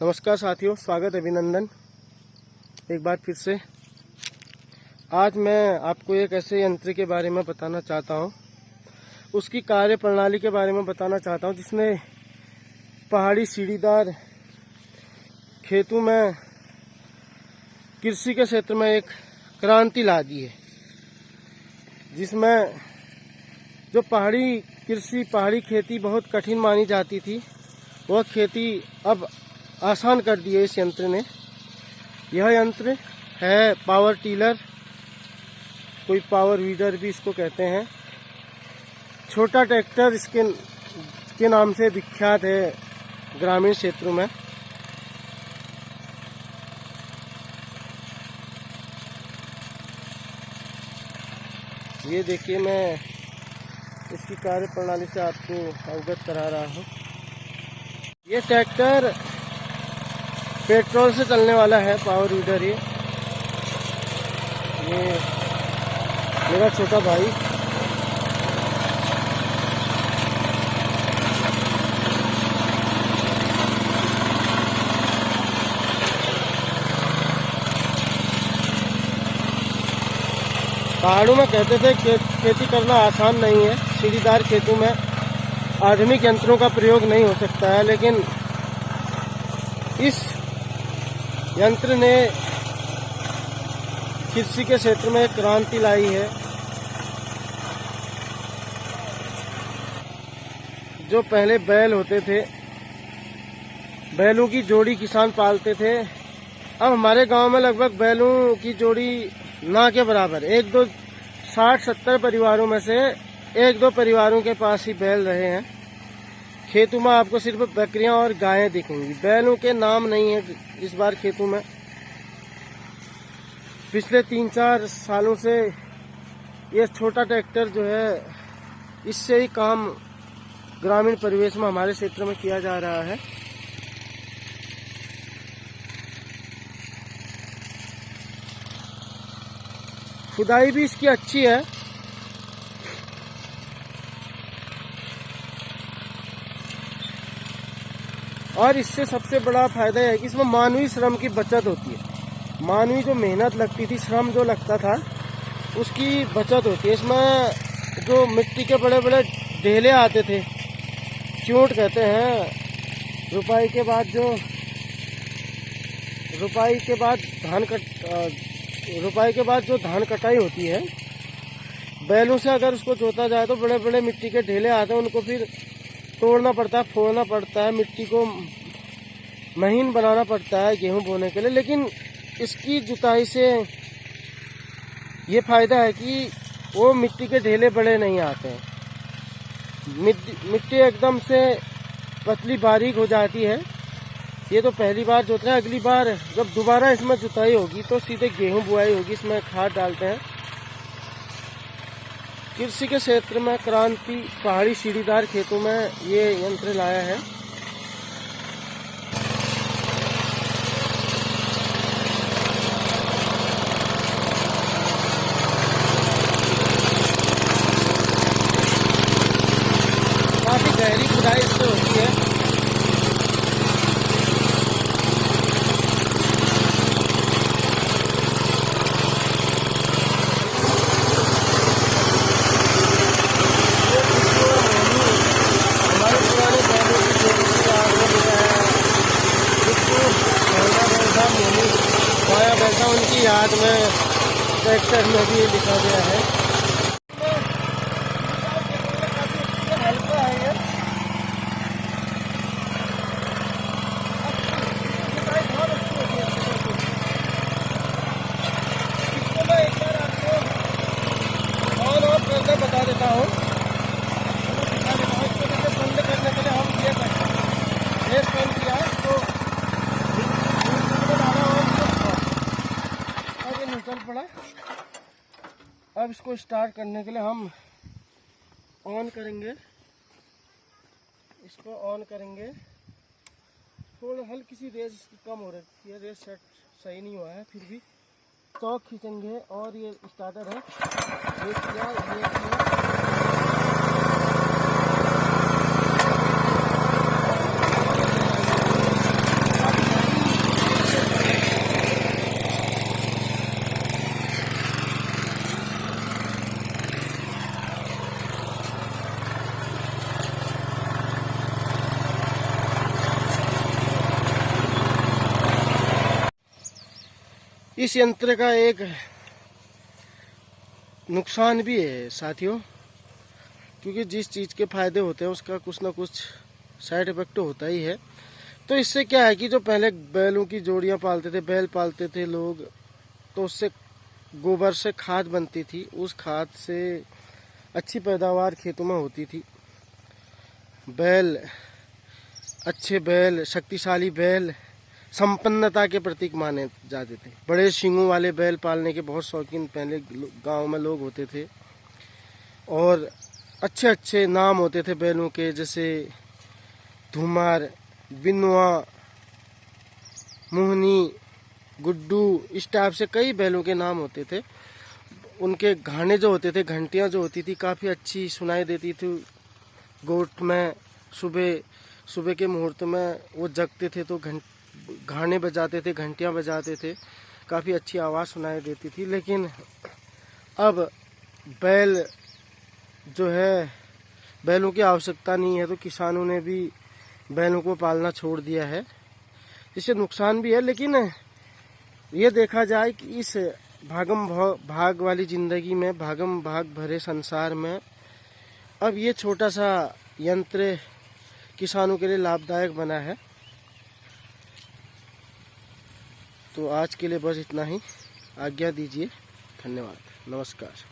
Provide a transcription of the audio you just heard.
नमस्कार साथियों, स्वागत अभिनंदन एक बार फिर से। आज मैं आपको एक ऐसे यंत्र के बारे में बताना चाहता हूं, उसकी कार्य प्रणाली के बारे में बताना चाहता हूं, जिसने पहाड़ी सीढ़ीदार खेतों में कृषि के क्षेत्र में एक क्रांति ला दी है। जिसमें जो पहाड़ी कृषि, पहाड़ी खेती बहुत कठिन मानी जाती थी, वह खेती अब आसान कर दी है इस यंत्र ने। यह यंत्र है पावर टीलर, कोई पावर वीडर भी इसको कहते हैं। छोटा ट्रैक्टर इसके नाम से विख्यात है ग्रामीण क्षेत्रों में। ये देखिए, मैं इसकी कार्य प्रणाली से आपको अवगत करा रहा हूँ। ये ट्रैक्टर पेट्रोल से चलने वाला है, पावर वीडर। ये मेरा छोटा भाई पहाड़ों में कहते थे खेती करना आसान नहीं है। सीढ़ीदार खेतों में आधुनिक यंत्रों का प्रयोग नहीं हो सकता है, लेकिन इस यंत्र ने कृषि के क्षेत्र में क्रांति लाई है। जो पहले बैल होते थे, बैलों की जोड़ी किसान पालते थे, अब हमारे गांव में लगभग बैलों की जोड़ी ना के बराबर। 60-70 परिवारों में से 1-2 परिवारों के पास ही बैल रहे हैं। खेतों में आपको सिर्फ बकरियां और गायें दिखेंगी, बैलों के नाम नहीं है इस बार खेतों में। पिछले 3-4 सालों से ये छोटा ट्रैक्टर जो है, इससे ही काम ग्रामीण परिवेश में हमारे क्षेत्र में किया जा रहा है। खुदाई भी इसकी अच्छी है। और इससे सबसे बड़ा फायदा है कि इसमें मानवीय श्रम की बचत होती है। मानवीय जो मेहनत लगती थी, श्रम जो लगता था, उसकी बचत होती है। इसमें जो मिट्टी के बड़े बड़े ढेले आते थे, चूंट कहते हैं, रुपाई के बाद जो धान कटाई होती है, बैलों से अगर उसको जोता जाए तो बड़े बड़े मिट्टी के ढेले आते हैं। उनको फिर तोड़ना पड़ता है, फोड़ना पड़ता है, मिट्टी को महीन बनाना पड़ता है गेहूं बोने के लिए। लेकिन इसकी जुताई से ये फायदा है कि वो मिट्टी के ढेले बड़े नहीं आते हैं। मिट्टी एकदम से पतली बारीक हो जाती है। ये तो पहली बार जोत रहे हैं। अगली बार जब दोबारा इसमें जुताई होगी तो सीधे गेहूं बुआई होगी। इसमें खाद डालते हैं। कृषि के क्षेत्र में क्रांति पहाड़ी सीढ़ीदार खेतों में ये यंत्र लाया है। काफी गहरी खुदाई इससे होती है। वैसा उनकी याद में ट्रैक्टर में भी लिखा गया है। बता देता हूँ, बंद करने के लिए हम ये करते हैं, बंद किया तो निकल पड़ा। अब इसको स्टार्ट करने के लिए हम ऑन करेंगे, इसको ऑन करेंगे। थोड़ा हल्की सी रेस इसकी कम हो रही है, रेस सेट सही नहीं हुआ है, फिर भी चौक खींचेंगे और ये स्टार्टर है। ये किया, ये किया। इस यंत्र का एक नुकसान भी है साथियों, क्योंकि जिस चीज़ के फायदे होते हैं उसका कुछ ना कुछ साइड इफेक्ट होता ही है। तो इससे क्या है कि जो पहले बैलों की जोड़ियां पालते थे, बैल पालते थे लोग, तो उससे गोबर से खाद बनती थी, उस खाद से अच्छी पैदावार खेतों में होती थी। बैल, अच्छे बैल, शक्तिशाली बैल संपन्नता के प्रतीक माने जाते थे। बड़े सींगों वाले बैल पालने के बहुत शौकीन पहले गांव में लोग होते थे, और अच्छे अच्छे नाम होते थे बैलों के, जैसे धुमार, बिनवा, मोहनी, गुड्डू, इस टाइप से कई बैलों के नाम होते थे। उनके गाने जो होते थे, घंटियां जो होती थी काफ़ी अच्छी सुनाई देती थी। गोठ में सुबह के मुहूर्त में वो जगते थे तो गाने बजाते थे, घंटियां बजाते थे, काफ़ी अच्छी आवाज़ सुनाई देती थी। लेकिन अब बैल जो है, बैलों की आवश्यकता नहीं है, तो किसानों ने भी बैलों को पालना छोड़ दिया है। इससे नुकसान भी है, लेकिन ये देखा जाए कि इस भागम भाग वाली ज़िंदगी में, भागम भाग भरे संसार में, अब ये छोटा सा यंत्र किसानों के लिए लाभदायक बना है। तो आज के लिए बस इतना ही, आज्ञा दीजिए, धन्यवाद, नमस्कार।